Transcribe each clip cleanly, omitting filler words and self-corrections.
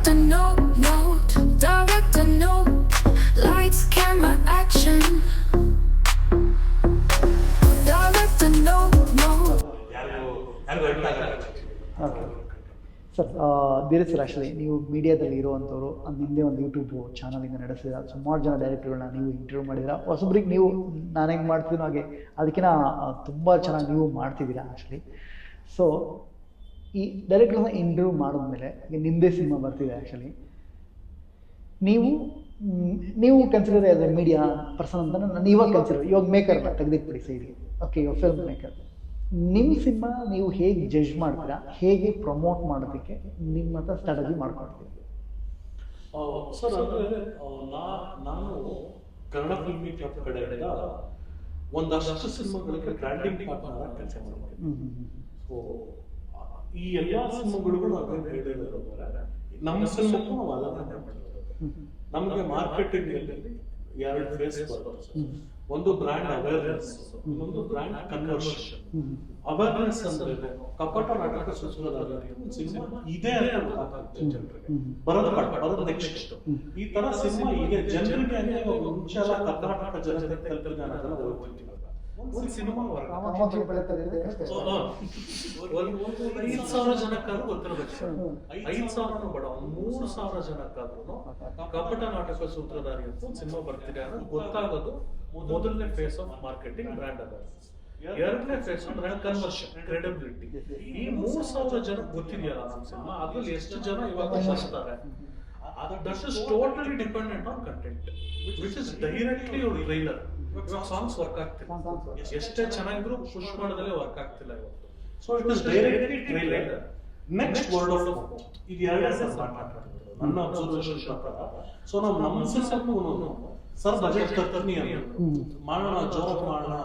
Director no note, director no lights, camera, action. Director no note. Okay sir, ಬೇರೆ sir actually ನೀವು ಮೀಡಿಯಾದಲ್ಲಿ ಇರುವಂಥವ್ರು ಅದು ಹಿಂದೆ ಒಂದು ಯೂಟ್ಯೂಬು ಚಾನಲಿಂದ ನಡೆಸಿದ ಸುಮಾರು ಜನ ಡೈರೆಕ್ಟರ್ಗಳನ್ನ ನೀವು ಇಂಟರ್ವ್ಯೂ ಮಾಡಿದ್ದೀರಾ. ಹೊಸಬ್ರಿಗೆ ನೀವು ನಾನು ಹೆಂಗೆ ಮಾಡ್ತೀನೋ ಹಾಗೆ ಅದಕ್ಕಿಂತ ತುಂಬ ಚೆನ್ನಾಗಿ ನೀವು ಮಾಡ್ತಿದ್ದೀರಾ ಆ್ಯಕ್ಚುಲಿ. ಸೊ ಈ ಡೈರೆಕ್ಟರ್ನ ಇಂಟರ್ವ್ಯೂ ಮಾಡಿದ್ಮೇಲೆ ಈಗ ನಿಮ್ಮದೇ ಸಿನಿಮಾ ಬರ್ತಿದೆ ಆ್ಯಕ್ಚುಲಿ, ನೀವು consider as A media person ಅಂತ ನಾನು ಇವಾಗ ಕನ್ಸಿಡರ್, ಇವಾಗ ಮೇಕರ್ನ ತೆಗೆದಿಟ್ಬಿಡಿ ಸೈಡ್ಗೆ. ಓಕೆ, ಇವಾಗ ಫಿಲ್ಮ್ ಮೇಕರ್, ನಿಮ್ಮ ಸಿನಿಮಾ ನೀವು ಹೇಗೆ ಜಡ್ಜ್ ಮಾಡ್ತೀರಾ, ಹೇಗೆ ಪ್ರಮೋಟ್ ಮಾಡೋದಕ್ಕೆ ನಿಮ್ಮ ಹತ್ರ ಸ್ಟ್ರಾಟಜಿ ಮಾಡ್ಕೊಡ್ತೀರಾ? ಸರ್, ಅಂದರೆ ನಾನು ಕನ್ನಡ ಫಿಲ್ಮಿ ಕ್ಲಬ್ ಕಡೆಯಿಂದ ಒಂದಷ್ಟು ಸಿನಿಮಾಗಳಿಗೆ ಬ್ರ್ಯಾಂಡಿಂಗ್ ಪಾರ್ಟ್ನರ್ ಕೆಲಸ ಮಾಡ್ತೀನಿ. ಸೊ ಈ ಎಲ್ಲ ಸಿನಿಮಾಗಳಿಗೂ ನಾವು ಹೇಳಿದ್ರೆ ನಮ್ಮ ಸಿನಿಮಾಕ್ಕೂ ನಾವು ಅಲಂಕಾರ ಮಾಡ್ತೀವಿ. ನಮಗೆ ಮಾರ್ಕೆಟಿಂಗ್ ಅಲ್ಲಿ ಎರಡು ಫೇಸ್ ಬರುತ್ತೆ. ಒಂದು ಬ್ರ್ಯಾಂಡ್ ಅವೇರ್ನೆಸ್, ಇನ್ನೊಂದು ಬ್ರ್ಯಾಂಡ್ ಕನ್ವರ್ಷನ್. ಅವೇರ್ನೆಸ್ ಅಂದ್ರೆ ಕಪಟ ನಾಟಕ ಸೂಚನಾಧಾರಿ ಸಿನಿಮಾ ಇದೆ ಅಂತ ಜನರಿಗೆ ಬರೋದು ನೆಕ್ಸ್ಟ್. ಈ ತರ ಸಿನಿಮಾ ಈಗ ಜನರಿಗೆ ಅಂದ್ರೆ ಮುಂಚೆ ಎಲ್ಲ ಕರ್ನಾಟಕ ಜನತೆ ತಲುಪಿದ ಹೋಗ್ತಿತ್ತು. ಒಂದು ಸಿನಿಮಾ 5,000 ಜನಕ್ಕಾದ್ರೂ ಗೊತ್ತಿರಬೇಕು, 5,000 ಬೇಡ, 3,000 ಜನಕ್ಕಾದ್ರೂ ಕಪಟ ನಾಟಕ ಸೂತ್ರಧಾರಿ ಅಂತ ಒಂದು ಸಿನಿಮಾ ಬರ್ತಿದೆ ಅನ್ನೋದು ಗೊತ್ತಾಗೋದು ಮೊದಲನೇ phase of marketing, brand awareness. ಎರಡನೇ ಫೇಸ್ ಬ್ರ್ಯಾಂಡ್ ಕನ್ವರ್ಷನ್, ಕ್ರೆಡಿಬಿಲಿಟಿ. ಈ 3,000 ಜನ ಗೊತ್ತಿದೆಯಲ್ಲ ನಮ್ಮ ಸಿನಿಮಾ, ಅದ್ರಲ್ಲಿ ಎಷ್ಟು ಜನ ಇವಾಗ ಬರ್ತಾರೆ, that is totally dependent on content, which is directly your trailer. ಇವಾಗ ಸಾಂಗ್ಸ್ ವರ್ಕ್ ಆಗ್ತಿಲ್ಲ, ಎಷ್ಟೇ ಚೆನ್ನಾಗಿದ್ರು ಪುಷ್ ಮಾಡೋದಲ್ಲೇ ವರ್ಕ್ ಆಗ್ತಿಲ್ಲ ಇವತ್ತು. So it is directly trailer, next word of mouth. ಇದು ಎರಡೇ ನನ್ನ ಅಬ್ಸರ್ವೇಷನ್ ಪ್ರಕಾರ. ಸೊ ನಾವು ನಮ್ಮ ಸಿನಿಮಾಕ್ಕೂ ಸರ್ ಬಜೆಟ್ ತರ್ತೀನಿ ಮಾಡೋಣ, ಜೋರಾಗಿ ಮಾಡೋಣ,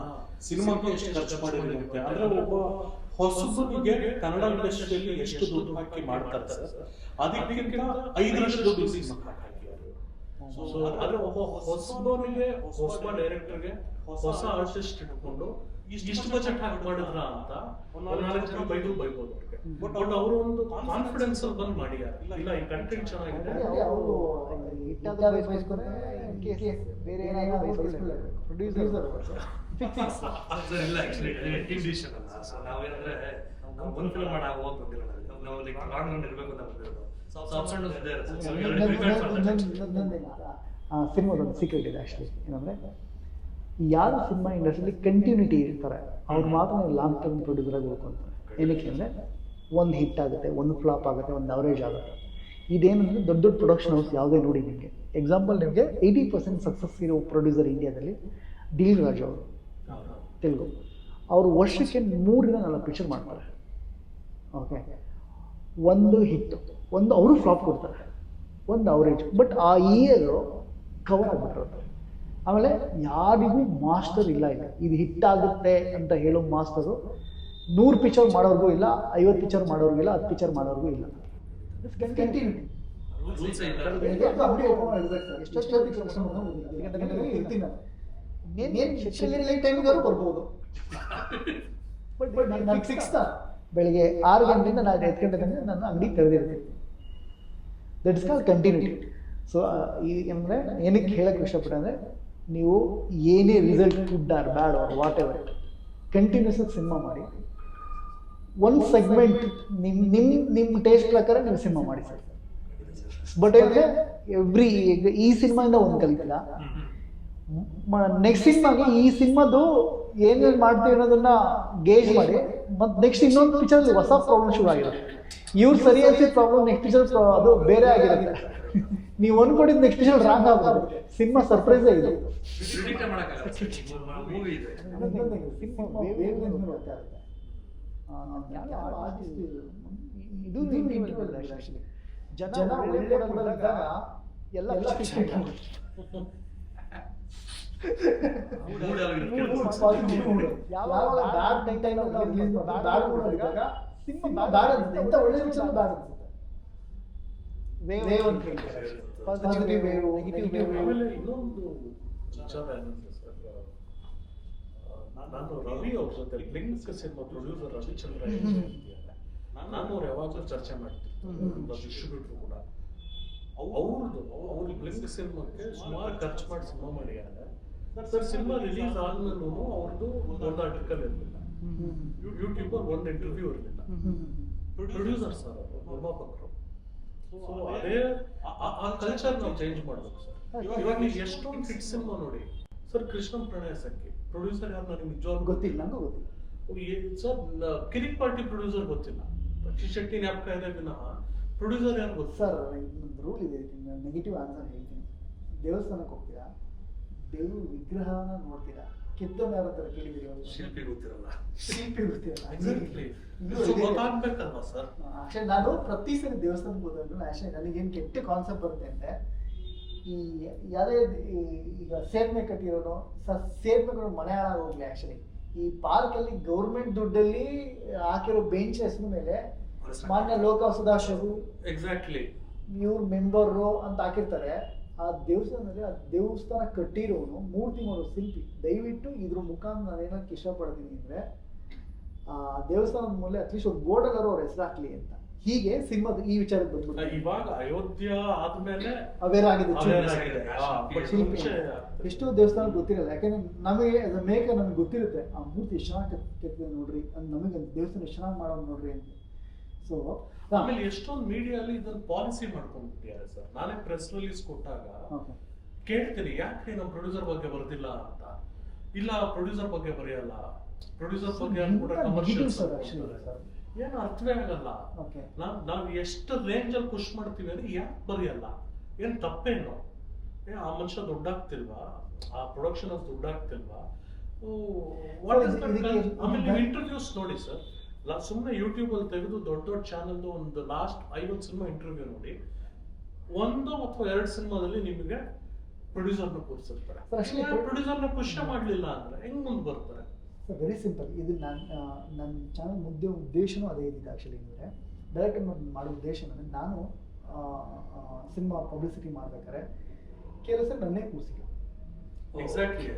ಸಿನಿಮಾಕ್ಕೆ ಎಷ್ಟು ಖರ್ಚು ಮಾಡಿರುತ್ತೆ ಅಂದ್ರೆ ಒಬ್ಬ ಹೊಸಬನಿಗೆ ಕನ್ನಡ ಇಂಡಸ್ಟ್ರಿಯಲ್ಲಿ ಎಷ್ಟು ದುಡ್ಡು ಹಾಕಿ ಮಾಡ್ತಾರೆ ಸರ್, ಅದಕ್ಕಿಂತ 5 ದುಡ್ಡು ಸಿನಿಮಾ ಹಾಕಿ. ಸೊ ಆದ್ರೆ ಒಬ್ಬ ಹೊಸಬನಿಗೆ, ಹೊಸ ಡೈರೆಕ್ಟರ್ಗೆ, ಹೊಸ ಆರ್ಟಿಸ್ಟ್ ಇಟ್ಕೊಂಡು ಇಷ್ಟು ಬಜೆಟ್ ಹಾಕಿ ಮಾಡಿದ್ರ ಅಂತ 4 ಜನ ಬೈಬೋದು ಅವ್ರಿಗೆ. ಬಟ್ ಅವರು ಒಂದು ಕಾನ್ಫಿಡೆನ್ಸ್ ಅಲ್ಲಿ ಬಂದು ಮಾಡಿದ್ದಾರೆ, ಇಲ್ಲ ಈ ಕಂಟೆಂಟ್ ಚೆನ್ನಾಗಿದೆ. ಇಲ್ಲ ಆಕ್ಚುಲಿ ಟೀಮ್ ಡಿಸಿಷನ್ ಅಲ್ಲ. ಸೊ ನಾವೇನಂದ್ರೆ ಒಂದು ಫಿಲ್ಮ್ ಮಾಡಾಗ ಹೋಗ್ತಿಲ್ಲ, ನಾವು ಲೈಕ್ ಲಾಂಗ್ ಇರಬೇಕು ಅಂತ ಬಂದಿರೋದು. ಸಿನಿಮಾದೊಂದು ಸೀಕ್ರೆಟ್ ಇದೆ ಆ್ಯಕ್ಚುಲಿ, ಏನಂದರೆ ಯಾರು ಸಿನಿಮಾ ಇಂಡಸ್ಟ್ರಿಯಲ್ಲಿ ಕಂಟಿನ್ಯೂಟಿ ಇರ್ತಾರೆ ಅವ್ರು ಮಾತ್ರ ಲಾಂಗ್ ಟರ್ಮ್ ಪ್ರೊಡ್ಯೂಸರಾಗಿ ಉಳ್ಕೊತಾರೆ. ಏನಕ್ಕೆ ಅಂದರೆ ಒಂದು ಹಿಟ್ ಆಗುತ್ತೆ, ಒಂದು ಫ್ಲಾಪ್ ಆಗುತ್ತೆ, ಒಂದು ಅವರೇಜ್ ಆಗುತ್ತೆ. ಇದೇನಂದರೆ ದೊಡ್ಡ ದೊಡ್ಡ ಪ್ರೊಡಕ್ಷನ್ ಹೌಸ್ ಯಾವುದೇ ನೋಡಿ ನಿಮಗೆ ಎಕ್ಸಾಂಪಲ್, ನಿಮಗೆ 80% ಸಕ್ಸಸ್ ಇರೋ ಪ್ರೊಡ್ಯೂಸರ್ ಇಂಡಿಯಾದಲ್ಲಿ ಡಿ ರಾಜು ಅವರು, ತೆಲುಗು. ಅವರು ವರ್ಷಕ್ಕೆ 3-4 ಪಿಕ್ಚರ್ ಮಾಡ್ತಾರೆ. ಓಕೆ, ಒಂದು ಹಿಟ್ಟು, ಒಂದು ಅವರು ಫ್ಲಾಪ್ ಕೊಡ್ತಾರೆ, ಒಂದು ಅವರೇಜ್. ಬಟ್ ಆ ಇಯರು ಕವರ್ ಆಗಿಬಿಟ್ಟಿರುತ್ತೆ. ಆಮೇಲೆ ಯಾರಿಗೂ ಮಾಸ್ಟರ್ ಇಲ್ಲ, ಇದು ಹಿಟ್ ಆಗುತ್ತೆ ಅಂತ ಹೇಳೋ ಮಾಸ್ಟರು 100 ಪಿಕ್ಚರ್ ಮಾಡೋರ್ಗೂ ಇಲ್ಲ, 50 ಪಿಕ್ಚರ್ ಮಾಡೋರ್ಗೂ ಇಲ್ಲ, 10 ಪಿಕ್ಚರ್ ಮಾಡೋರ್ಗೂ ಇಲ್ಲ. ಕಂಟಿನ್ಯೂಟಿ ಬರ್ಬೋದು. ಬಟ್ ನಾನು ಫಿಕ್ಸ್ ಬೆಳಿಗ್ಗೆ 6 ಗಂಟೆಯಿಂದ ನಾನು 8 ಗಂಟೆ ತನಕ ನಾನು ಅಂಗಡಿ ತೆರೆದಿರ್ತೀನಿ. That is called continuity. So ಅಂದರೆ ಏನಕ್ಕೆ ಹೇಳಕ್ಕೆ ಇಷ್ಟಪಟ್ಟೆ ಅಂದರೆ, ನೀವು ಏನೇ result good or bad or whatever, continuous ಆಗಿ ಸಿನಿಮಾ ಮಾಡಿ. ಒಂದು ಸೆಗ್ಮೆಂಟ್ ನಿಮ್ಮ ಟೇಸ್ಟ್ ಪ್ರಕಾರ ನೀವು ಸಿನಿಮಾ ಮಾಡಿ ಸರ್. ಬಟ್ ಏನಂದರೆ ಈ ಸಿನಿಮಾಯಿಂದ ಒಂದು ಕಲಿತಿಲ್ಲ, ನೆಕ್ಸ್ಟ್ ಸಿನಿಮಾಗೆ ಈ ಸಿನಿಮಾದು ಏನೇನು ಮಾಡ್ತೀವಿ ಅನ್ನೋದನ್ನ ಗೇಜ್ ಮಾಡಿ, ಮತ್ತು ನೆಕ್ಸ್ಟ್ ಇನ್ನೊಂದು ಪಿಕ್ಚರಲ್ಲಿ ಹೊಸ ಪ್ರಾಬ್ಲಮ್ ಶುರು ಆಗಿರುತ್ತೆ. ಇವ್ರು ಸರಿ ಅನ್ಸಿದ ಪ್ರಾಬ್ಲಮ್ ನೆಕ್ಸ್ಟ್ ಪಿಕ್ಚರ್ ಅದು ಬೇರೆ ಆಗಿರುತ್ತೆ. ನೀವು ಅನ್ಕೊಂಡಿದ್ದು ನೆಕ್ಸ್ಟ್ ಪಿಕ್ಚರ್ ರಾಂಗ್ ಆಗ್ಬೋದು. ಸಿನಿಮಾ ಸರ್ಪ್ರೈಸೇ ಇದೆ. ಜನ ಎಲ್ಲ ನಾನು ರವಿ ಅವ್ರ ಜೊತೆ ಲಿಂಕ್ ಸಿನಿಮಾ ಪ್ರೊಡ್ಯೂಸರ್ ರವಿಚಂದ್ರ, ನಾನು ಅವ್ರು ಯಾವಾಗಲೂ ಚರ್ಚೆ ಮಾಡ್ತೀನಿ, ಡಿಸ್ಟ್ರಿಬ್ಯೂಟರ್ ಕೂಡ. ಅವ್ರು ಬ್ಲಿಂಕ್ ಸಿನಿಮಾಕ್ಕೆ ಸುಮಾರು ಖರ್ಚು ಮಾಡಿ ಸಿನಿಮಾ ಮಾಡಿದ್ದಾರೆ ಸರ್. ಸಿನಿಮಾ ರಿಲೀಸ್ ಆದ್ಮೇಲೂ ಅವ್ರದ್ದು ಒಂದು ಆರ್ಟಿಕಲ್ ಇರಲಿಲ್ಲ, ಯೂಟ್ಯೂಬರ್ ಒಂದು ಇಂಟರ್ವ್ಯೂ ಇರಲಿಲ್ಲ. ಪ್ರೊಡ್ಯೂಸರ್ ಸರ್ ಅವರು, ನಿರ್ಮಾಪಕರು. ಸೊ ಅದೇ ಆ ಕಲ್ಚರ್ ನಾವು ಚೇಂಜ್ ಮಾಡ್ಬೇಕು ಸರ್. ಇವಾಗ ನೀವು ಎಷ್ಟೊಂದು ಹಿಟ್ ಸಿನಿಮಾ ನೋಡಿ ಸರ್. ಕೃಷ್ಣನ್ ಪ್ರಣಯ ಸಖಿ ಪ್ರೊಡ್ಯೂಸರ್ ಯಾರು ನನಗೆ ನಿಜವಾಗ್ಲೂ ಗೊತ್ತಿಲ್ಲ, ನಂಗೂ ಗೊತ್ತಿಲ್ಲ ಸರ್. ಕಿರಿಕ್ ಪಾರ್ಟಿ ಪ್ರೊಡ್ಯೂಸರ್ ಗೊತ್ತಿಲ್ಲ, ರಕ್ಷಿತ್ ಶೆಟ್ಟಿ ಜ್ಞಾಪಕ ಇದೆ ವಿನಃ ಪ್ರೊಡ್ಯೂಸರ್ ಯಾರು ಗೊತ್ತಿಲ್ಲ ಸರ್. ಒಂದು ರೂಲ್ ಇದೆ, ನೆಗೆಟಿವ್ ಆನ್ಸರ್ ಹೇಳ್ತೀನಿ. ದೇವಸ್ಥಾನಕ್ಕೆ ಹೋಗ್ತೀರಾ, ದೇವ್ರ ವಿಗ್ರಹನ ನೋಡ್ತೀರಾ, ಕೆತ್ತನೆ ಯಾರ ಹತ್ರ ಕೇಳಿದಿರಿ? ಶಿಲ್ಪಿ ಗೊತ್ತಿರಲ್ಲ, ಶಿಲ್ಪಿ ಗೊತ್ತಿರಲ್ಲ. ಗೊತ್ತಾಗ್ಬೇಕಲ್ವಾ ಸರ್? ಆಕ್ಚುಲಿ ನಾನು ಪ್ರತಿ ಸರಿ ದೇವಸ್ಥಾನಕ್ಕೆ ಹೋದಾಗಲೂ ಆಕ್ಚುಲಿ ನನಗೇನು ಕೆಟ್ಟ ಕಾನ್ಸೆಪ್ಟ್ ಬರುತ್ತೆ ಅಂದರೆ, ಈ ಯಾವುದೇ ಈಗ ಸೇರ್ಮೆ ಕಟ್ಟಿರೋನು ಸೇರ್ಮೆಗಳು ಮನೆ ಹಾಳಾಗಿ ಹೋಗ್ಲಿ. ಆಕ್ಚುಲಿ ಈ ಪಾರ್ಕಲ್ಲಿ ಗೌರ್ಮೆಂಟ್ ದುಡ್ಡಲ್ಲಿ ಹಾಕಿರೋ ಬೆಂಚಸ್ ಮೇಲೆ ಮಾನ್ಯ ಲೋಕ ಸದಾಶಿವರು ಎಕ್ಸಾಕ್ಟ್ಲಿ ಇವ್ರ ಮೆಂಬರು ಅಂತ ಹಾಕಿರ್ತಾರೆ. ಆ ದೇವಸ್ಥಾನದಲ್ಲಿ ಆ ದೇವಸ್ಥಾನ ಕಟ್ಟಿರೋನು ಮೂರ್ತಿ ಮಾಡೋ ಶಿಲ್ಪಿ. ದಯವಿಟ್ಟು ಇದ್ರ ಮುಖಾಂತರ ನಾನು ಏನಕ್ಕೆ ಇಷ್ಟಪಡ್ತೀನಿ ಅಂದರೆ, ಆ ದೇವಸ್ಥಾನದ ಮೇಲೆ ಅಟ್ಲೀಸ್ಟ್ ಒಂದು ಬೋರ್ಡಲ್ಲಾರು ಅವ್ರ ಹೆಸರು ಹಾಕ್ಲಿ ಅಂತ. ಹೀಗೆ ಸಿನಿಮಾದ ಈ ವಿಚಾರಕ್ಕೆ ಬಂದ್ಬಿಟ್ಟು ಇವಾಗ ಅಯೋಧ್ಯ ಆದ್ಮೇಲೆ ಅವೇರ್ ಆಗಿದೆ. ಶಿಲ್ಪಿ ಎಷ್ಟೋ ದೇವಸ್ಥಾನ ಗೊತ್ತಿರಲ್ಲ, ಯಾಕಂದ್ರೆ ನಮಗೆ ಮೇಕರ್ ನಮಗೆ ಗೊತ್ತಿರುತ್ತೆ ಆ ಮೂರ್ತಿ ಎಷ್ಟು ಚೆನ್ನಾಗಿ ಕೆತ್ತಿದೆ ನೋಡ್ರಿ, ನಮಗೆ ದೇವಸ್ಥಾನ ಎಷ್ಟು ಚೆನ್ನಾಗಿ ಮಾಡೋದು ನೋಡ್ರಿ ಅಂತ. ಸೊ ಆಮೇಲೆ ಎಷ್ಟೊಂದು ಮೀಡಿಯಲ್ಲಿ ಇದನ್ನ ಪಾಲಿಸಿ ಮಾಡ್ಕೊಂಡ್ಬಿಟ್ಟಿದ್ದಾರೆ ಸರ್. ನಾನೇ ಪ್ರೆಸ್ ರಿಲೀಸ್ ಕೊಟ್ಟಾಗ ಕೇಳ್ತೀನಿ, ಯಾಕೆ ನಮ್ಮ ಪ್ರೊಡ್ಯೂಸರ್ ಬಗ್ಗೆ ಬರ್ದಿಲ್ಲ ಅಂತ. ಇಲ್ಲ, ಪ್ರೊಡ್ಯೂಸರ್ ಬಗ್ಗೆ ಬರೆಯಲ್ಲ, ಪ್ರೊಡ್ಯೂಸರ್ ಬಗ್ಗೆ ಕೂಡ ಕಮರ್ಷಿಯಲ್ ಏನು ಅರ್ಥವೇ ಆಗಲ್ಲ. ನಾವು ಎಷ್ಟು ರೇಂಜ್ ಅಲ್ಲಿ ಪುಷ್ ಮಾಡ್ತೀವಿ ಅಂದ್ರೆ ಯಾಕೆ ಬರೆಯಲ್ಲ? ಏನ್ ತಪ್ಪೇನು? ಆ ಮನುಷ್ಯ ದುಡ್ಡಾಗ್ತಿಲ್ವಾ? ಆ ಪ್ರೊಡಕ್ಷನ್ ಅದು ದುಡ್ಡಾಗ್ತಿಲ್ವಾ? ಆಮೇಲೆ ಇಂಟರ್ವ್ಯೂಸ್ ನೋಡಿ ಸರ್, ಸುಮ್ಮನೆ ಯೂಟ್ಯೂಬ್ ಅಲ್ಲಿ ತೆಗೆದು ದೊಡ್ಡ ದೊಡ್ಡ ಚಾನಲ್ ಒಂದು ಲಾಸ್ಟ್ 50 ಸಿನಿಮಾ ಇಂಟರ್ವ್ಯೂ ನೋಡಿ, 1 ಅಥವಾ 2 ಸಿನಿಮಾದಲ್ಲಿ ನಿಮಗೆ ಪ್ರೊಡ್ಯೂಸರ್ನ ಕೂರಿಸಿರ್ತಾರೆ. ಪ್ರೊಡ್ಯೂಸರ್ನ ಪುಷ್ ಮಾಡಲಿಲ್ಲ ಅಂದ್ರೆ ಹೆಂಗ್ ಮುಂದೆ ಬರ್ತಾರೆ? Very simple. ಇದು ನನ್ನ ಚಾನಲ್ ಉದ್ದೇಶನೂ ಅದೇ ಇದ್ದಿದ್ದು. ಆ್ಯಕ್ಚುಲಿ ಅಂದರೆ ಡೈರೆಕ್ಟರ್ ಮಾಡೋ ಉದ್ದೇಶ ಅಂದರೆ, ನಾನು ಸಿನಿಮಾ ಪಬ್ಲಿಸಿಟಿ ಮಾಡ್ಬೇಕಾದ್ರೆ ಕೆಲಸ ನನ್ನೇ ಕೂರಿಸಿಲ್ಲ. ಎಕ್ಸಾಕ್ಟ್ಲಿ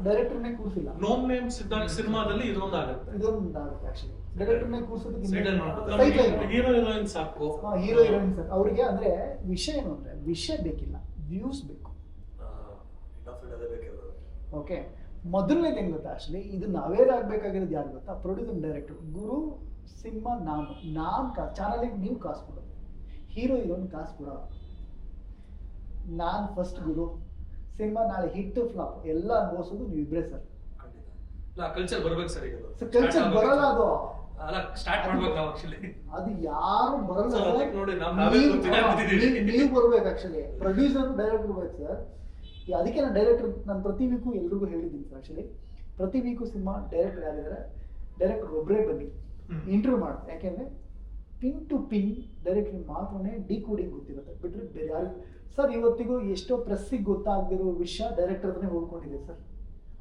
ಡೈರೆಕ್ಟರ್ನೇ ಕೂರಿಸಿಲ್ಲ. ನೋಮ್ ನೇಮ್ಸ್ ಇದ್ದಾಗ ಸಿನಿಮಾದಲ್ಲಿ ಇದೊಂದು ಆಗುತ್ತೆ ಆ್ಯಕ್ಚುಲಿ ಡೈರೆಕ್ಟರ್ನೇ ಕೂರಿಸೋದಕ್ಕೆ ಹೀರೋ ಹೀರೋಯಿನ್ ಸಾಕು. ಹೀರೋ ಹೀರೋಯಿನ್ ಸಾಕು ಅವ್ರಿಗೆ. ಅಂದರೆ ವಿಷಯ ಏನು ಅಂದರೆ, ವಿಷಯ ಬೇಕಿಲ್ಲ, ವ್ಯೂಸ್ ಬೇಕು. ಓಕೆ, ಮೊದಲನೇದು ಹೆಂಗೆ ಗೊತ್ತಾ? ಆಕ್ಚುಲಿ ಇದು ಅವೇರ್ ಆಗಬೇಕಾಗಿರೋದು ಯಾರು ಗೊತ್ತಾ? Producer, director. ಗುರು ಸಿನಿಮಾ ನಾನು ಚಾನಲಿಗೆ ನೀವು ಕಾಸು ಕೊಡೋದು, ಹೀರೋ ಹೀರೋನ್ ಕಾಸು ಕೊಡೋಲ್ಲ. ನಾನು ಫಸ್ಟ್ ಗುರು. ಸಿನಿಮಾ ನಾಳೆ ಹಿಟ್ ಫ್ಲಾಪ್ ಎಲ್ಲ ಅನ್ಭವಿಸೋದು ನೀವು ಇಬ್ಬರೇ ಸರ್. ಕಲ್ಚರ್ ಬರ್ಬೇಕು ಸರ್. ಈಗ ಕಲ್ಚರ್ ಬರಲ್ಲ, ಅದು ಸ್ಟಾರ್ಟ್ ಮಾಡ್ಬೇಕು ನಾವು. ಆಕ್ಚುಲಿ ಅದು ಯಾರು ಬರಲ್ಲ. ನೋಡಿ ನೀವು ಬರ್ಬೇಕು. ಆಕ್ಚುಲಿ ಪ್ರೊಡ್ಯೂಸರ್, ಡೈರೆಕ್ಟರ್ ಬರ್ಬೇಕು ಸರ್. ಅದಕ್ಕೆ ನಾನು ಡೈರೆಕ್ಟರ್, ನಾನು ಪ್ರತಿ ವೀಕು ಎಲ್ರಿಗೂ ಹೇಳಿದ್ದೀನಿ ಸರ್. ಆಕ್ಚುಲಿ ಪ್ರತಿ ವೀಕು ಸಿನಿಮಾ ಡೈರೆಕ್ಟರ್ ಯಾರಿದ್ದಾರೆ, ಡೈರೆಕ್ಟರ್ ಒಬ್ಬರೇ ಬನ್ನಿ, ಇಂಟರ್ವ್ಯೂ ಮಾಡ್ತಾರೆ. ಯಾಕೆಂದರೆ ಪಿನ್ ಟು ಪಿನ್ ಡೈರೆಕ್ಟ್ರಿಗೆ ಮಾತ್ರನೇ ಡಿಕೋಡಿಂಗ್ ಗೊತ್ತಿರುತ್ತೆ, ಬಿಟ್ಟರೆ ಬೇರೆ ಯಾರು ಸರ್. ಇವತ್ತಿಗೂ ಎಷ್ಟೋ ಪ್ರೆಸ್ಸಿಗೆ ಗೊತ್ತಾಗದಿರೋ ವಿಷಯ ಡೈರೆಕ್ಟರ್ ಹತ್ರನೇ ಹೋಗ್ಕೊಂಡಿದೆ ಸರ್.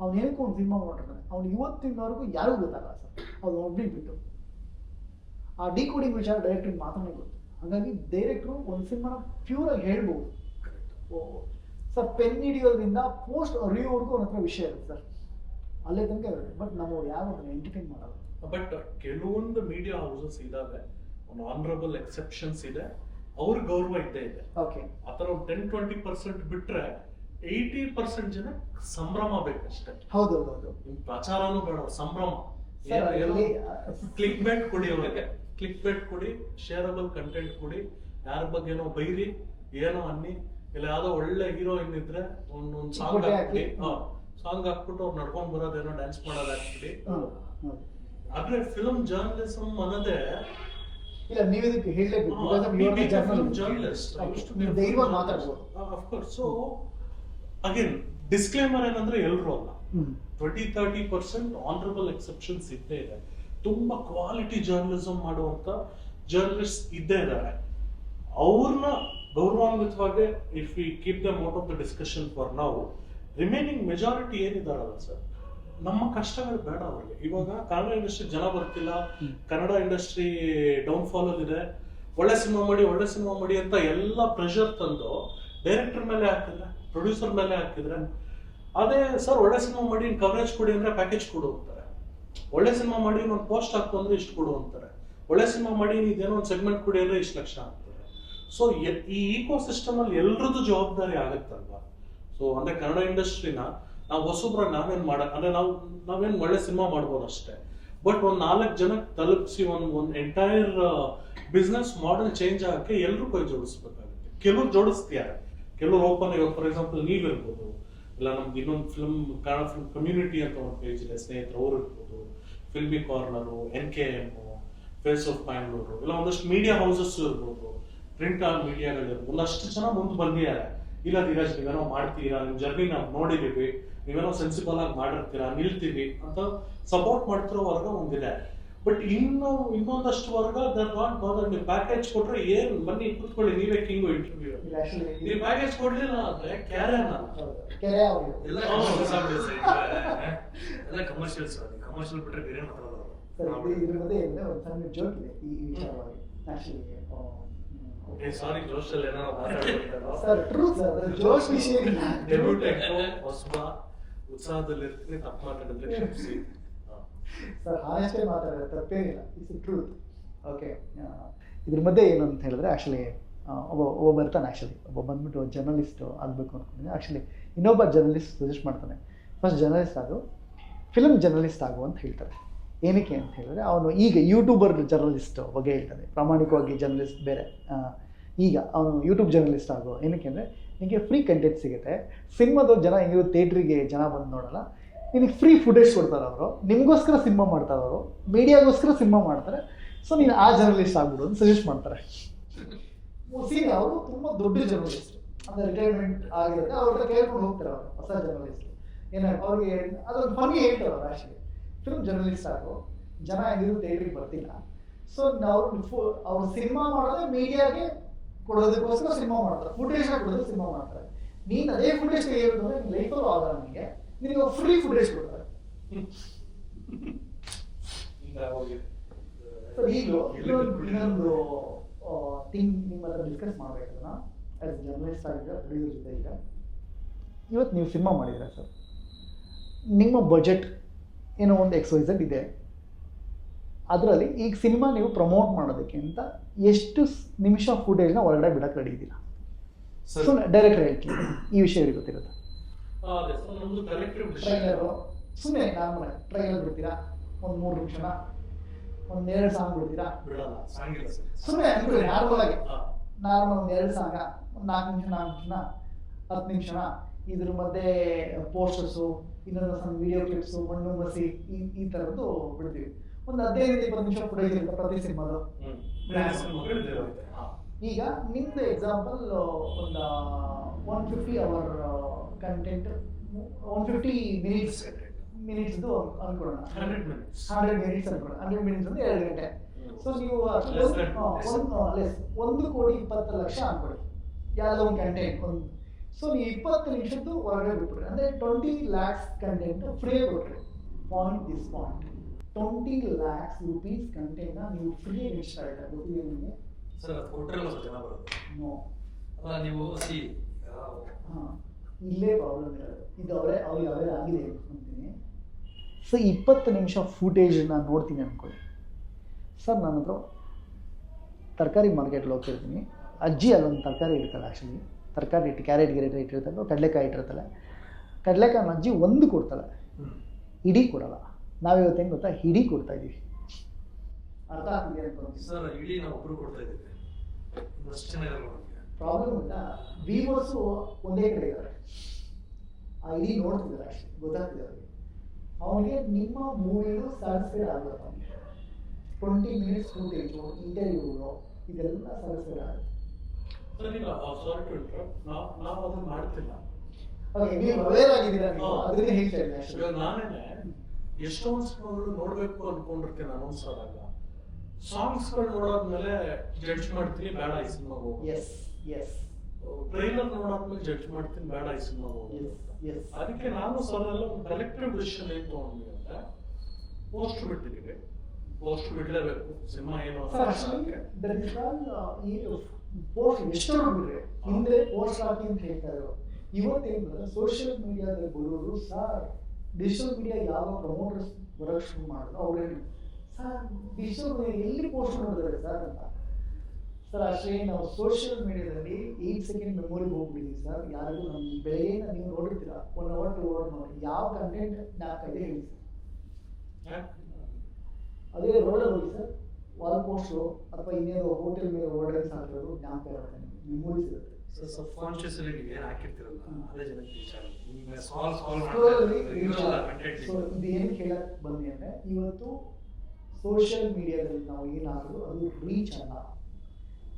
ಅವ್ನು ಏನಕ್ಕೆ ಒಂದು ಸಿನಿಮಾ ಮಾಡಿರ್ತಾನೆ, ಅವ್ನು ಇವತ್ತಿನವರೆಗೂ ಯಾರಿಗೂ ಗೊತ್ತಾಗಲ್ಲ ಸರ್. ಅವ್ನು ಒಬ್ಬನಿಗೆ ಬಿಟ್ಟು ಆ ಡಿಕೋಡಿಂಗ್ ವಿಚಾರ ಡೈರೆಕ್ಟ್ರಿಗೆ ಮಾತ್ರನೇ ಗೊತ್ತು. ಹಾಗಾಗಿ ಡೈರೆಕ್ಟ್ರು ಒಂದು ಸಿನಿಮಾನ ಪ್ಯೂರಾಗಿ ಹೇಳ್ಬೋದು ಸರ್. ಪೆನ್ ಹಿಡಿಯೋದ್ರಿಂದ ಪೋಸ್ಟ್ ರಿವ್ಯೂವರೆಗೂ ಅವನ ಹತ್ರ ವಿಷಯ ಇರುತ್ತೆ ಸರ್, ಅಲ್ಲೇ ತನಕ ಇರುತ್ತೆ. ಬಟ್ ನಾವು ಯಾರು ಅದನ್ನ ಎಂಟರ್ಟೈನ್ ಮಾಡಲ್ಲ. ಬಟ್ ಕೆಲವೊಂದು ಮೀಡಿಯಾ ಹೌಸಸ್ ಇದಾವೆ, ಒಂದು ಆನರಬಲ್ ಎಕ್ಸೆಪ್ಷನ್ಸ್ ಇದೆ, ಅವ್ರ ಗೌರವ ಇದ್ದೇ ಇದೆ. ಓಕೆ, ಆ ಥರ ಒಂದು 10-20% ಬಿಟ್ರೆ 80% ಜನ ಸಂಭ್ರಮ ಬೇಕಷ್ಟೇ. ಹೌದೌದು. ನಿಮ್ ಪ್ರಚಾರನೂ ಬೇಡ, ಸಂಭ್ರಮ. ಕ್ಲಿಕ್ ಬೇಟ್ ಕೊಡಿ ಅವ್ರಿಗೆ, ಕ್ಲಿಕ್ ಬೇಟ್ ಕೊಡಿ, ಶೇರಬಲ್ ಕಂಟೆಂಟ್ ಕೊಡಿ, ಯಾರ ಬಗ್ಗೆನೋ ಬೈರಿ, ಏನೋ ಅನ್ನಿ. ಇಲ್ಲ ಯಾವ್ದೋ ಒಳ್ಳೆ ಹೀರೋಯಿನ್ ಇದ್ರೆ ಒಂದೊಂದು ಸಾಂಗ್ ಹಾಕ್ಬಿಡಿ, ಸಾಂಗ್ ಹಾಕ್ಬಿಟ್ಟು ಅವ್ರು ನಡ್ಕೊಂಡ್ ಬರೋದೇನೋ ಡ್ಯಾನ್ಸ್ ಮಾಡೋದು ಹಾಕ್ಬಿಡಿ. ಆದ್ರೆ ಫಿಲ್ಮ್ ಜರ್ನಲಿಸಮ್ ಅನ್ನೋದೇ ಇಲ್ಲ. ನೀವು ಇದಕ್ಕೆ ಹೇಳಲೇಬೇಕು, ಜರ್ನಲಿಸ್ಟ್ ಧೈರ್ಯವಾಗಿ ಮಾತಾಡ್ಬೋದು. ಸೊ ಅಗೇನ್ ಡಿಸ್ಕ್ಲೇಮರ್ ಏನಂದ್ರೆ ಎಲ್ರು ಅಲ್ಲ, 20-30% ಆನರಬಲ್ ಎಕ್ಸೆಪ್ಷನ್ಸ್ ಇದ್ದೇ ಇದೆ. ತುಂಬಾ ಕ್ವಾಲಿಟಿ ಜರ್ನಲಿಸಮ್ ಮಾಡುವಂತ ಜರ್ನಲಿಸ್ಟ್ ಇದ್ದೇ ಇದ್ದಾರೆ. ಅವ್ರನ್ನ ಗೌರವಾನ್ವಿತವಾಗಿ if we keep them out of the discussion for ನಾವು, ರಿಮೈನಿಂಗ್ ಮೆಜಾರಿಟಿ ಏನಿದಾರಲ್ಲ ಸರ್, ನಮ್ಮ ಕಷ್ಟಗಳು ಬೇಡ ಅವ್ರಿಗೆ. ಇವಾಗ ಕನ್ನಡ ಇಂಡಸ್ಟ್ರಿ ಜನ ಬರ್ತಿಲ್ಲ, ಕನ್ನಡ ಇಂಡಸ್ಟ್ರಿ ಡೌನ್ ಫಾಲ್ ಇದೆ, ಒಳ್ಳೆ ಸಿನಿಮಾ ಮಾಡಿ ಅಂತ ಎಲ್ಲ ಪ್ರೆಷರ್ ತಂದು ಡೈರೆಕ್ಟರ್ ಮೇಲೆ ಹಾಕಿದ್ರೆ, ಪ್ರೊಡ್ಯೂಸರ್ ಮೇಲೆ ಹಾಕಿದ್ರೆ, ಅದೇ ಸರ್ ಒಳ್ಳೆ ಸಿನಿಮಾ ಮಾಡಿ ಕವರೇಜ್ ಕೊಡಿ ಅಂದ್ರೆ ಪ್ಯಾಕೇಜ್ ಕೊಡು ಅಂತಾರೆ. ಒಳ್ಳೆ ಸಿನಿಮಾ ಮಾಡಿ ಒಂದು ಪೋಸ್ಟ್ ಹಾಕು ಅಂದ್ರೆ ಇಷ್ಟು ಕೊಡು ಅಂತಾರೆ. ಒಳ್ಳೆ ಸಿನಿಮಾ ಮಾಡಿ ಇದೇನೋ ಒಂದು ಸೆಗ್ಮೆಂಟ್ ಕೊಡಿ ಅಂದ್ರೆ ಇಷ್ಟು ಲಕ್ಷ ಅಂತಾರೆ. ಸೊ ಈ ಈಕೋ ಸಿಸ್ಟಮ್ ಅಲ್ಲಿ ಎಲ್ರದ್ದು ಜವಾಬ್ದಾರಿ ಆಗುತ್ತಲ್ವಾ. ಸೊ ಅಂದ್ರೆ ಕನ್ನಡ ಇಂಡಸ್ಟ್ರಿನ ನಾವು ಹೊಸಬ್ರಾಗ ನಾವೇನ್ ಅಂದ್ರೆ ನಾವೇನ್ ಒಳ್ಳೆ ಸಿನಿಮಾ ಮಾಡ್ಬೋದು ಅಷ್ಟೇ. ಬಟ್ ಒಂದ್ 4 ಜನಕ್ಕೆ ತಲುಪಿಸಿ ಒಂದ್ ಎಂಟೈರ್ ಬಿಸ್ನೆಸ್ ಮಾಡೆಲ್ ಚೇಂಜ್ ಆಗಕ್ಕೆ ಎಲ್ರು ಕೈ ಜೋಡಿಸ್ಬೇಕಾಗುತ್ತೆ. ಕೆಲವ್ರು ಜೋಡಿಸ್ತಿದ್ದಾರೆ, ಕೆಲವ್ರು ಓಪನ್. ಇವಾಗ ಫಾರ್ ಎಕ್ಸಾಂಪಲ್ ನೀವಿರ್ಬೋದು, ಇಲ್ಲ ನಮ್ದು ಇನ್ನೊಂದು ಕನ್ನಡ ಫಿಲ್ಮ್ ಕಮ್ಯುನಿಟಿ ಅಂತ ಒಂದು ಪೇಜ್ ಇದೆ, ಸ್ನೇಹಿತರು ಅವ್ರು ಇರ್ಬೋದು, filmy corner, NKM, face of Bangalore, ಇಲ್ಲ ಒಂದಷ್ಟು ಮೀಡಿಯಾ ಹೌಸಸ್ ಇರ್ಬೋದು, ಪ್ರಿಂಟ್ ಮೀಡಿಯಾಗಳಿರ್ಬೋದು. ಒಂದಷ್ಟು ಜನ ಮುಂದೆ ಬಂದಿದ್ದಾರೆ. ಇಲ್ಲ ಧೀರಜ್, ನೀವೇನೋ ಮಾಡ್ತೀರಾ, ನಿಮ್ ಜರ್ನಿ ನಾವು ನೋಡಿದೀವಿ, ನೀವೇನೋ ಸೆನ್ಸಿಬಲ್ ಆಗಿ ಮಾಡಿರ್ತೀರಾ, ನಿಲ್ತೀವಿ ಅಂತ ಸಪೋರ್ಟ್ ಮಾಡ್ತಿರೋ ವರ್ಗ ಒಂದಿದೆ. ಬಟ್ ಇನ್ನೊಂದಷ್ಟು ವರ್ಗ ನೀವು ಪ್ಯಾಕೇಜ್ ಕೊಟ್ರೆ ಏನ್ ಬನ್ನಿ ಕೂತ್ಕೊಳ್ಳಿ, ನೀವೇ ಕಿಂಗು ಇಂಟರ್ವ್ಯೂ, ನೀವು ಪ್ಯಾಕೇಜ್ ಕೊಡ್ಲಿಲ್ಲ ಅಂದ್ರೆ ಎಲ್ಲ ಕಮರ್ಷಿಯಲ್ಸ್, ಕಮರ್ಷಿಯಲ್ ಬಿಟ್ರೆ ಬೇರೆ ಮಾತಾಡೋದು. ಇದ್ರ ಮಧ್ಯೆ ಒಂದು ಸಣ್ಣ ಜೋಕ್ ಇದೆ ಈ ವಿಚಾರವಾಗಿ. ಸಾರಿ, ಜೋಶಲ್ಲಿ ಏನೋ ಮಾತಾಡ್ತಾರೆ ಸರ್. ಟ್ರೂ ಸರ್, ಜೋಶ್ ವಿಷಯ ಇಲ್ಲ. ಹೊಸಬ ಉತ್ಸಾಹದಲ್ಲಿರ್ತೀನಿ, ತಪ್ಪು ಮಾತಾಡಿದ್ರೆ ಕ್ಷಮಿಸಿ ಸರ್. ಹಾನೆಸ್ಟೇ ಮಾತಾಡಿದ್ರೆ ತಪ್ಪೇನಿಲ್ಲ, ಇಟ್ಸ್ ಟ್ರೂತ್. ಓಕೆ, ಇದ್ರ ಮಧ್ಯೆ ಏನು ಅಂತ ಹೇಳಿದ್ರೆ, ಆ್ಯಕ್ಚುಲಿ ಒಬ್ಬ ಬರ್ತಾನೆ. ಆ್ಯಕ್ಚುಲಿ ಒಬ್ಬ ಬಂದ್ಬಿಟ್ಟು ಜರ್ನಲಿಸ್ಟ್ ಆಗಬೇಕು ಅಂದ್ಕೊಂಡಿದ್ದೀನಿ. ಆ್ಯಕ್ಚುಲಿ ಇನ್ನೊಬ್ಬ ಜರ್ನಲಿಸ್ಟ್ ಸಜೆಸ್ಟ್ ಮಾಡ್ತಾನೆ, ಫಸ್ಟ್ ಜರ್ನಲಿಸ್ಟ್ ಆಗು, ಫಿಲ್ಮ್ ಜರ್ನಲಿಸ್ಟ್ ಆಗು ಅಂತ ಹೇಳ್ತಾರೆ. ಏನಕ್ಕೆ ಅಂತ ಹೇಳಿದ್ರೆ, ಅವನು ಈಗ ಯೂಟ್ಯೂಬರ್ ಜರ್ನಲಿಸ್ಟ್ ಬಗ್ಗೆ ಹೇಳ್ತಾನೆ, ಪ್ರಾಮಾಣಿಕವಾಗಿ ಜರ್ನಲಿಸ್ಟ್ ಬೇರೆ. ಈಗ ಅವನು ಯೂಟ್ಯೂಬ್ ಜರ್ನಲಿಸ್ಟ್ ಆಗೋ. ಏನಕ್ಕೆ ಅಂದರೆ ನಿಮಗೆ ಫ್ರೀ ಕಂಟೆಂಟ್ ಸಿಗುತ್ತೆ. ಸಿನಿಮಾದವ್ರು ಜನ ಹೆಂಗಿರೋ ಥಿಯೇಟ್ರಿಗೆ ಜನ ಬಂದು ನೋಡಲ್ಲ, ನಿನಗೆ ಫ್ರೀ ಫುಟೇಜ್ ಕೊಡ್ತಾರೆ ಅವರು, ನಿಮಗೋಸ್ಕರ ಸಿನಿಮಾ ಮಾಡ್ತಾರೆ ಅವರು, ಮೀಡಿಯಾಗೋಸ್ಕರ ಸಿನಿಮಾ ಮಾಡ್ತಾರೆ. ಸೊ ನೀನು ಆ ಜರ್ನಲಿಸ್ಟ್ ಆಗ್ಬಿಡು ಅಂತ ಸಜೆಸ್ಟ್ ಮಾಡ್ತಾರೆ. ಸೀನಿ ಅವರು ತುಂಬ ದೊಡ್ಡ ಜರ್ನಲಿಸ್ಟ್, ಅಂದರೆ ರಿಟೈರ್ಮೆಂಟ್ ಆಗಿರುತ್ತೆ, ಅವ್ರ ಕೇಳ್ಕೊಂಡು ಹೋಗ್ತಾರೆ ಅವರು, ಹೊಸ ಜರ್ನಲಿಸ್ಟ್. ಏನಾಗ ಅವ್ರಿಗೆ ಅದೊಂದು ಫನ್ನಿ ಹೇಳ್ತಾರೆ ಅವರು. ಆ್ಯಕ್ಚುಲಿ ಫಿಲ್ಮ್ ಜರ್ನಲಿಸ್ಟ್ ಆಗೋ, ಜನ ಹೆಂಗಿರೋ ಥಿಯೇಟ್ರಿಗೆ ಬರ್ತಿಲ್ಲ. ಸೊ ಅವ್ರು ಸಿನಿಮಾ ಮಾಡೋದೇ ಮೀಡಿಯಾಗೆ ಕೊಡೋದಕ್ಕೋಸ್ಕರ ಸಿನಿಮಾ ಮಾಡ್ತಾರೆ, ಫುಟೇಜ್ ಕೊಡೋದು ಸಿನಿಮಾ ಮಾಡ್ತಾರೆ. ನೀನು ಅದೇ ಫುಟೇಜ್ ತೆಗೆಯೋದಂದ್ರೆ ನಿನ್ನ ಲೈಫಲ್ಲೂ ಆಗಲ್ಲ, ನಿನಗೆ ಫ್ರೀ ಫುಟೇಜ್ ಕೊಡ್ತಾರೆ. ಸರ್, ಈಗಲೂ ಇನ್ನೊಂದು ಥಿಂಗ್ ನಿಮ್ಮ ಹತ್ರ ಡಿಸ್ಕಸ್ ಮಾಡಬೇಕಲ್ಲ, ಆ್ಯಸ್ ಜರ್ನಲಿಸ್ಟ್ ಆಗಿದ್ರೆ ಪ್ರೊಡ್ಯೂಸರ್ ಜೊತೆ. ಈಗ ಇವತ್ತು ನೀವು ಸಿನಿಮಾ ಮಾಡಿದ್ರೆ ಸರ್, ನಿಮ್ಮ ಬಜೆಟ್ ಏನೋ ಒಂದು XYZ ಇದೆ. ಅದರಲ್ಲಿ ಈಗ ಸಿನಿಮಾ ನೀವು ಪ್ರಮೋಟ್ ಮಾಡೋದಕ್ಕೆ ಅಂತ ಎಷ್ಟು ನಿಮಿಷ ಫುಟೇಜ್ನ ಹೊರಗಡೆ ಬಿಡಕ್ಕೆ ರೆಡಿ ಇದ್ದೀರಾ? ಸೊ ಡೈರೆಕ್ಟರ್ ಹೇಳ್ತೀನಿ, ಈ ವಿಷಯ ಗೊತ್ತಿರುತ್ತೆ. ಟ್ರೈಲರು ಸುಮ್ಮನೆ ನಾರ್ಮಲ್ ಟ್ರೈಲರ್ ಬಿಡ್ತೀರಾ, ಒಂದು 3 ನಿಮಿಷನ, ಒಂದು 2 ಸಾಂಗ್ ಬಿಡ್ತೀರಾ, ಸುಮ್ಮನೆ ಅನ್ಕೊಳ್ಳಿ ನಾರ್ಮಲ್ ಆಗಿ. ನಾರ್ಮಲ್ ಒಂದು 2 ಸಾಂಗ, ಒಂದು 4 ನಿಮಿಷನ 10 ನಿಮಿಷನ. ಇದ್ರ ಮಧ್ಯೆ ಪೋಸ್ಟರ್ಸು, ಇನ್ನೊಂದು ಸಣ್ಣ ವಿಡಿಯೋ ಕ್ಲಿಪ್ಸು, ಮಣ್ಣು ಮಸಿ, ಈ ಥರದ್ದು ಬಿಡ್ತೀವಿ. ಒಂದು 15-20 ನಿಮಿಷ ಫುಟೇಜ್ ಇರುತ್ತೆ ಪ್ರತಿ ಸಿನಿಮಾದು. ಈಗ ನಿಮ್ದು ಎಕ್ಸಾಂಪಲ್ ಒಂದು 150 ಅವರ್ ಕಂಟೆಂಟ್, 150 ಮಿನಿಟ್ಸ್ದು ಅನ್ಕೊಳ್ಳೋಣ, 100 ಮಿನಿಟ್ಸ್ ಅನ್ಕೊಳ್ಳೋಣ. 100 ಮಿನಿಟ್ಸ್ ಅಂದರೆ 2 ಗಂಟೆ. ಸೊ ನೀವು 1,20,00,000 ಅನ್ಕೊಳ್ಳಿ, ಯಾವುದೋ ಒಂದು ಕಂಟೆಂಟ್ ಒಂದು. ಸೊ ನೀವು 20 ನಿಮಿಷದ್ದು ಹೊರಗಡೆ ಬಿಟ್ಬಿಡ್ರಿ, ಅಂದರೆ 20 lakhs ಕಂಟೆಂಟ್ ಫ್ರೀ ಕೊಟ್ರಿ. ಪಾಯಿಂಟ್ 20 lakhs rupees ಕಂಟೆಂಟ್ನ ನೀವು ಫ್ರೀ ಇಷ್ಟ ಆಯ್ತಾ ಗೊತ್ತಿದೆ ನಿಮಗೆ? ಸರ್, ಕೊಟ್ಟರೆಲ್ಲ ಜನ ಬರುತ್ತೆ. ನೋ, ಅಲ್ಲ ನೀವು ಸಿ ಇಲ್ಲೇ ಪ್ರಾಬ್ಲಮ್ ಇರೋದು. ಇದು ಅವರೇ ಆಗಿದೆ ಅಂತೀನಿ. ಸೊ 20 ನಿಮಿಷ ಫುಟೇಜ್ ನಾನು ನೋಡ್ತೀನಿ ಅಂದ್ಕೊಳ್ಳಿ ಸರ್. ನನ್ನ ಹತ್ರ ತರಕಾರಿ ಮಾರ್ಕೆಟ್ಗೆ ಹೋಗ್ತಿರ್ತೀನಿ, ಅಜ್ಜಿ ಅಲ್ಲೊಂದು ತರಕಾರಿ ಇರ್ತಲ್ಲ, ಆ್ಯಕ್ಚುಲಿ ತರಕಾರಿ ಕ್ಯಾರೆಟ್ ಇಟ್ಟಿರ್ತಾಳೆ, ಕಡಲೆಕಾಯಿ ಇಟ್ಟಿರ್ತಾಳೆ. ಕಡಲೆಕಾಯಿ ಅಜ್ಜಿ ಒಂದು ಕೊಡ್ತಾಳೆ, ಇಡೀ ಕೊಡಲ್ಲ. ನಾವಿವತ್ತು ಹೆಂಗೆ ಗೊತ್ತಾ, ಇಡೀ ಕೊಡ್ತಾ ಇದ್ದೀವಿ. ಅರ್ಥ ಆಗ್ತಿದೆ ಅನ್ಕೊಂಡು ಸರ್, ಇಡೀ ನಾವು ಒಬ್ರು ಕೊಡ್ತಾ ಇದ್ದೀವಿ. ಪ್ರಾಬ್ಲಮ್ ಇಲ್ಲ, ವ್ಯೂವರ್ಸು ಒಂದೇ ಕಡೆ ಇದ್ದಾರೆ, ಆ ಇಡೀ ನೋಡ್ತಿದ್ದಾರೆ, ಅಷ್ಟೇ ಗೊತ್ತಾಗ್ತಿದೆ ಅವರಿಗೆ. ಅವನಿಗೆ ನಿಮ್ಮ ಮೂವಿಗೂ ಸ್ಯಾಟಿಸ್ಫೈಡ್ ಆಗುತ್ತೆ. ಅವನಿಗೆ 20 ಮಿನಿಟ್ಸ್ ಫುಟೇಜು, ಇಂಟರ್ವ್ಯೂಗಳು, ಇದೆಲ್ಲ ಸ್ಯಾಟಿಸ್ಫೈಡ್ ಆಗುತ್ತೆ. ನಾವು ಅದನ್ನ ಮಾಡ್ತಿಲ್ಲ. ಓಕೆ, ನೀವು ಅವೇರ್ ಆಗಿದ್ದೀರಾ, ನೀವು ಅದನ್ನೇ ಹೇಳ್ತಾ ಇದ್ದೀನಿ. ಇವಾಗ ನಾನೇನೆ ಎಷ್ಟೊಂದು ಸಿನಿಮಾಗಳು ನೋಡ್ಬೇಕು ಅನ್ಕೊಂಡಿರ್ತೀನಿ ಅನೌನ್ಸರ್ ಆಗ. ಸಾಂಗ್ಸ್ಗಳು ನೋಡಾದ್ಮೇಲೆ ಜಡ್ಜ್ ಮಾಡ್ತೀನಿ, ಬೇಡ ಈ ಸಿನಿಮಾ ಹೋಗು. ಟ್ರೈಲರ್ ನೋಡಾದ್ಮೇಲೆ ಜಡ್ಜ್ ಮಾಡ್ತೀನಿ, ಬೇಡ ಈ ಸಿನಿಮಾ ಹೋಗು. ಅದಕ್ಕೆ ನಾನು ಸರ್ ಎಲ್ಲ ಒಂದು ಕಲೆಕ್ಟಿವ್ ಡಿಸಿಷನ್ ಏನ್ ತಗೊಂಡ್ವಿ ಅಂದ್ರೆ, ಪೋಸ್ಟ್ ಬಿಟ್ಟಿದ್ದೀವಿ, ಪೋಸ್ಟ್ ಬಿಡ್ಲೇಬೇಕು. ಸಿನಿಮಾ ಏನು ಪೋಸ್ಟ್ ಎಷ್ಟು ಬಿಡ್ರಿ, ಹಿಂದೆ ಪೋಸ್ಟ್ ಹಾಕಿ ಅಂತ ಹೇಳ್ತಾರೆ. ಇವತ್ತೇನಂದ್ರೆ ಸೋಷಿಯಲ್ ಮೀಡಿಯಾದಲ್ಲಿ ಬರೋರು ಸರ್, ಡಿಜಿಟಲ್ ಮೀಡಿಯಾ ಯಾವ ಪ್ರಮೋಟರ್ಸ್ ಬರೋಕ್ಕೆ ಶುರು ಮಾಡಿದ್ರು ಅವ್ರು ಹೇಳಿ, ಸರ್ ಡಿಜಿಟಲ್ ಮೀಡಿಯಾ ಎಲ್ಲಿ ಪೋಸ್ಟ್ ಮಾಡಿದ್ದಾರೆ ಸರ್ ಅಂತ. ಸರ್ ಅಷ್ಟೇ ನಾವು ಸೋಷಿಯಲ್ ಮೀಡಿಯಾದಲ್ಲಿ 8 ಸೆಕೆಂಡ್ ಮೆಮೊರಿಗೆ ಹೋಗ್ಬಿಟ್ಟಿದ್ದೀವಿ ಸರ್. ಯಾರಿಗೂ ನಮ್ಮ ಬೆಳಗ್ಗೆಯಿಂದ ನೀವು ನೋಡಿರ್ತೀರಾ 1 hour 2 hour ನೋಡಿ ಯಾವ ಕಂಟೆಂಟ್ 4-5 ಹೇಳಿ ಸರ್. ಅದೇ ರೋಡಲ್ಲಿ ಹೋಗಿ ಸರ್, ವಾಲ್ ಪೋಸ್ಟು ಅಥವಾ ಇನ್ನೇನು ಹೋಟೆಲ್ ಮೇಲೆ ಓರ್ಡರ್ಸ್ ಹಾಕಿರೋದು ಜ್ಞಾಪಕ ಇರುತ್ತೆ, ನಿಮಗೆ ಮೆಮೊರೀಸ್ ಇರುತ್ತೆ. ಸೊ ಸಬ್ಕಾನ್ಶಿಯಸ್ಲಿ ನೀವು ಏನು ಹಾಕಿರ್ತೀರಲ್ಲ ಅದೇ ಜನಕ್ಕೆ ರೀಚ್ ಆಗುತ್ತೆ. ನಿಮಗೆ ಸಾಲ್ವ್ ಸೊ ಇದು ಏನು ಹೇಳಕ್ ಬಂದೆ ಅಂದರೆ, ಇವತ್ತು ಸೋಷಿಯಲ್ ಮೀಡಿಯಾದಲ್ಲಿ ನಾವು ಏನಾದರೂ ಅದು ರೀಚ್ ಅಲ್ಲ,